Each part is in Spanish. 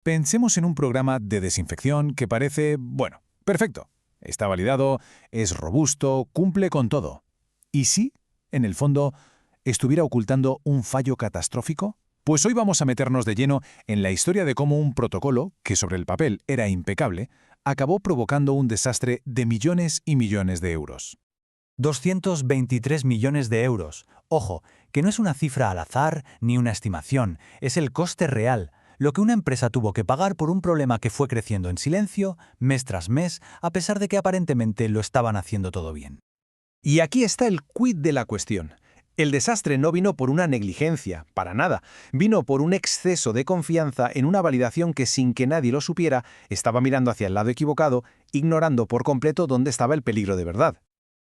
Pensemos en un programa de desinfección que parece, bueno, perfecto. Está validado, es robusto, cumple con todo. ¿Y si, en el fondo, estuviera ocultando un fallo catastrófico? Pues hoy vamos a meternos de lleno en la historia de cómo un protocolo, que sobre el papel era impecable, acabó provocando un desastre de millones y millones de euros. 223 millones de euros. Ojo, que no es una cifra al azar ni una estimación, es el coste real, lo que una empresa tuvo que pagar por un problema que fue creciendo en silencio, mes tras mes, a pesar de que aparentemente lo estaban haciendo todo bien. Y aquí está el quid de la cuestión. El desastre no vino por una negligencia, para nada. Vino por un exceso de confianza en una validación que, sin que nadie lo supiera, estaba mirando hacia el lado equivocado, ignorando por completo dónde estaba el peligro de verdad.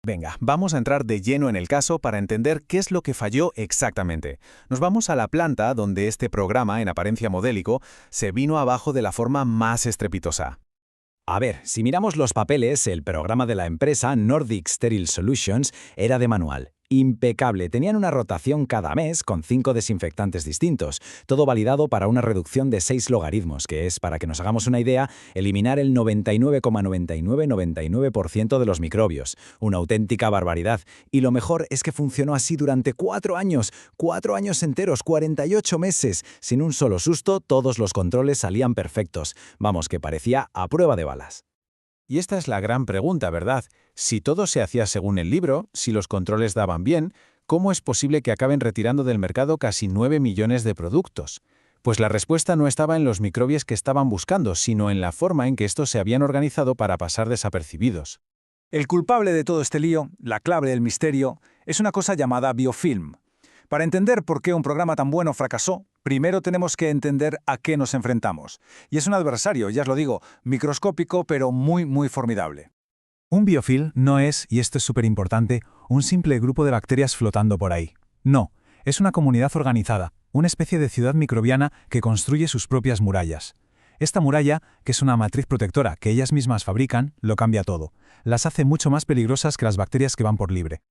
Venga, vamos a entrar de lleno en el caso para entender qué es lo que falló exactamente. Nos vamos a la planta donde este programa, en apariencia modélico, se vino abajo de la forma más estrepitosa. A ver, si miramos los papeles, el programa de la empresa Nordic Sterile Solutions era de manual. Impecable, tenían una rotación cada mes con 5 desinfectantes distintos, todo validado para una reducción de 6 logaritmos, que es, para que nos hagamos una idea, eliminar el 99,9999% de los microbios. Una auténtica barbaridad. Y lo mejor es que funcionó así durante 4 años, 4 años enteros, 48 meses. Sin un solo susto, todos los controles salían perfectos. Vamos, que parecía a prueba de balas. Y esta es la gran pregunta, ¿verdad? Si todo se hacía según el libro, si los controles daban bien, ¿cómo es posible que acaben retirando del mercado casi 9 millones de productos? Pues la respuesta no estaba en los microbios que estaban buscando, sino en la forma en que estos se habían organizado para pasar desapercibidos. El culpable de todo este lío, la clave del misterio, es una cosa llamada biofilm. Para entender por qué un programa tan bueno fracasó, primero tenemos que entender a qué nos enfrentamos. Y es un adversario, ya os lo digo, microscópico pero muy formidable. Un biofilm no es, y esto es súper importante, un simple grupo de bacterias flotando por ahí. No, es una comunidad organizada, una especie de ciudad microbiana que construye sus propias murallas. Esta muralla, que es una matriz protectora que ellas mismas fabrican, lo cambia todo. Las hace mucho más peligrosas que las bacterias que van por libre.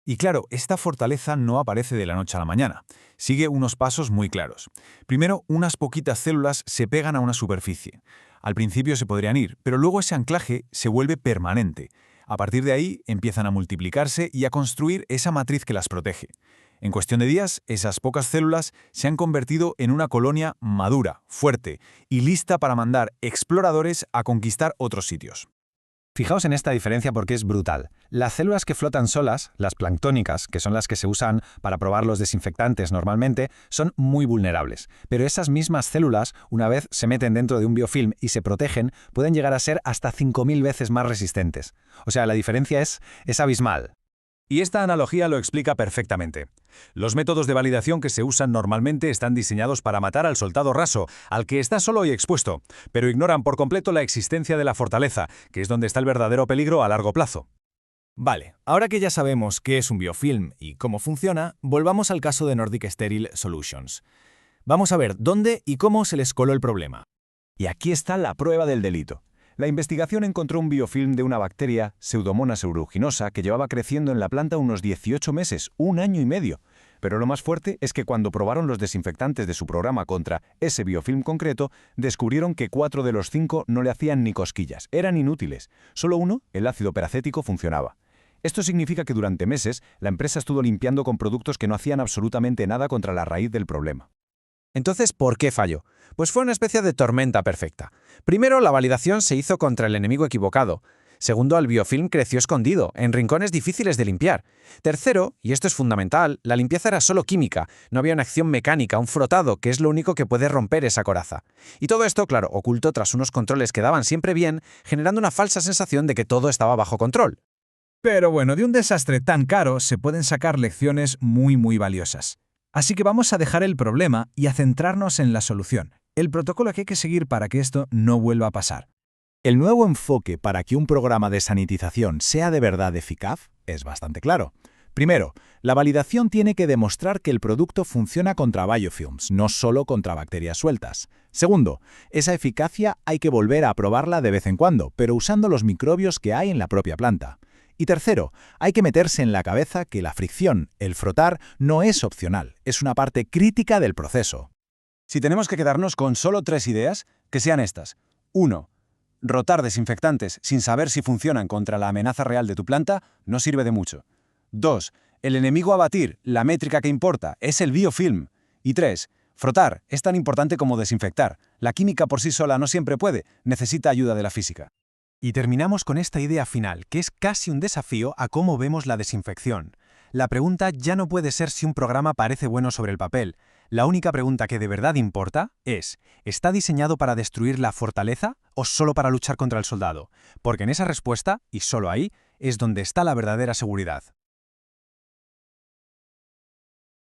Y claro, esta fortaleza no aparece de la noche a la mañana. Sigue unos pasos muy claros. Primero, unas poquitas células se pegan a una superficie. Al principio se podrían ir, pero luego ese anclaje se vuelve permanente. A partir de ahí empiezan a multiplicarse y a construir esa matriz que las protege. En cuestión de días, esas pocas células se han convertido en una colonia madura, fuerte y lista para mandar exploradores a conquistar otros sitios. Fijaos en esta diferencia porque es brutal. Las células que flotan solas, las planctónicas, que son las que se usan para probar los desinfectantes normalmente, son muy vulnerables. Pero esas mismas células, una vez se meten dentro de un biofilm y se protegen, pueden llegar a ser hasta 5000 veces más resistentes. O sea, la diferencia es abismal. Y esta analogía lo explica perfectamente. Los métodos de validación que se usan normalmente están diseñados para matar al soldado raso, al que está solo y expuesto, pero ignoran por completo la existencia de la fortaleza, que es donde está el verdadero peligro a largo plazo. Vale, ahora que ya sabemos qué es un biofilm y cómo funciona, volvamos al caso de Nordic Sterile Solutions. Vamos a ver dónde y cómo se les coló el problema. Y aquí está la prueba del delito. La investigación encontró un biofilm de una bacteria, Pseudomonas aeruginosa, que llevaba creciendo en la planta unos 18 meses, 1 año y medio. Pero lo más fuerte es que cuando probaron los desinfectantes de su programa contra ese biofilm concreto, descubrieron que 4 de los 5 no le hacían ni cosquillas, eran inútiles. Solo uno, el ácido peracético, funcionaba. Esto significa que durante meses la empresa estuvo limpiando con productos que no hacían absolutamente nada contra la raíz del problema. Entonces, ¿por qué falló? Pues fue una especie de tormenta perfecta. Primero, la validación se hizo contra el enemigo equivocado. Segundo, el biofilm creció escondido, en rincones difíciles de limpiar. Tercero, y esto es fundamental, la limpieza era solo química, no había una acción mecánica, un frotado, que es lo único que puede romper esa coraza. Y todo esto, claro, oculto tras unos controles que daban siempre bien, generando una falsa sensación de que todo estaba bajo control. Pero bueno, de un desastre tan caro se pueden sacar lecciones muy valiosas. Así que vamos a dejar el problema y a centrarnos en la solución, el protocolo que hay que seguir para que esto no vuelva a pasar. El nuevo enfoque para que un programa de sanitización sea de verdad eficaz es bastante claro. Primero, la validación tiene que demostrar que el producto funciona contra biofilms, no solo contra bacterias sueltas. Segundo, esa eficacia hay que volver a probarla de vez en cuando, pero usando los microbios que hay en la propia planta. Y tercero, hay que meterse en la cabeza que la fricción, el frotar, no es opcional, es una parte crítica del proceso. Si tenemos que quedarnos con solo 3 ideas, que sean estas. 1. Rotar desinfectantes sin saber si funcionan contra la amenaza real de tu planta no sirve de mucho. 2. El enemigo a batir, la métrica que importa, es el biofilm. Y 3. Frotar es tan importante como desinfectar. La química por sí sola no siempre puede, necesita ayuda de la física. Y terminamos con esta idea final, que es casi un desafío a cómo vemos la desinfección. La pregunta ya no puede ser si un programa parece bueno sobre el papel. La única pregunta que de verdad importa es, ¿está diseñado para destruir la fortaleza o solo para luchar contra el soldado? Porque en esa respuesta, y solo ahí, es donde está la verdadera seguridad.